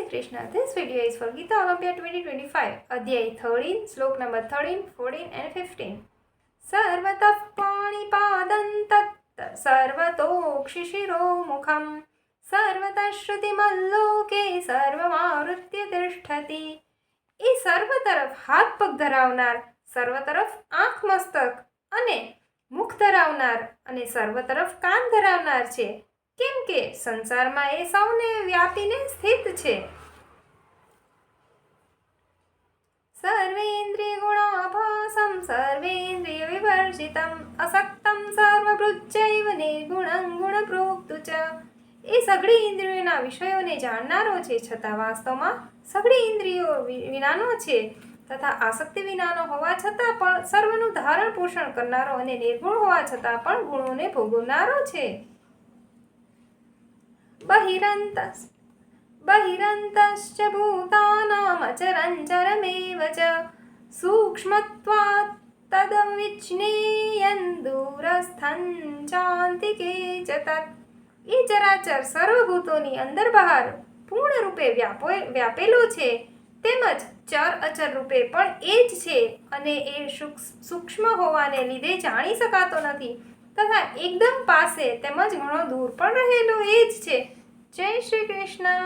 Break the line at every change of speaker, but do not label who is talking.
Shri Krishna. This video is for Gita Olympiad 2025, Adhyay 13, Slok number 13, 14 and 15. Sarvatah panipadam tat sarvatokshishiro mukham sarvatah shrutimaloke sarvamavrutya તિષ્ઠતિ. એ સર્વ તરફ હાથ પગ ધરાવનાર, સર્વ તરફ આંખ મસ્તક અને મુખ ધરાવનાર અને સર્વ તરફ કાન ધરાવનાર છે, કેમ કે સંસારમાં એ સૌને વ્યાપીને સ્થિત છે. સર્વેન્દ્રિય ગુણાભાસમ સર્વેન્દ્રિય વિવર્જિતમ અસક્તમ સર્વભૃજ્જૈવ નિર્ગુણં ગુણ પ્રોક્તુ ચ. એ સઘળી ઇન્દ્રિયોના વિષયોને જાણનારો છે, છતાં વાસ્તવમાં સઘળી ઇન્દ્રિયો વિનાનો છે તથા આસક્તિ વિનાનો હોવા છતાં પણ સર્વનું ધારણ પોષણ કરનારો અને નિર્ગુણ હોવા છતાં પણ ગુણોને ભોગવનારો છે. બહિરંતશ્ચ ભૂતાનામ અચરંચરમેવ ચ સૂક્ષ્મત્વાत् તદવિજ્ઞેયં દૂરસ્થં ચાન્તિકે ચ તत्. એ ચરાચર સર્વભૂતોની અંદર બહાર પૂર્ણ રૂપે વ્યાપેલો છે, તેમજ ચર અચર રૂપે પણ એ જ છે અને એ સૂક્ષ્મ હોવાને લીધે જાણી શકાતો નથી તથા એકદમ પાસે તેમજ ઘણો દૂર પણ રહેલો એ જ છે. જય શ્રી કૃષ્ણ.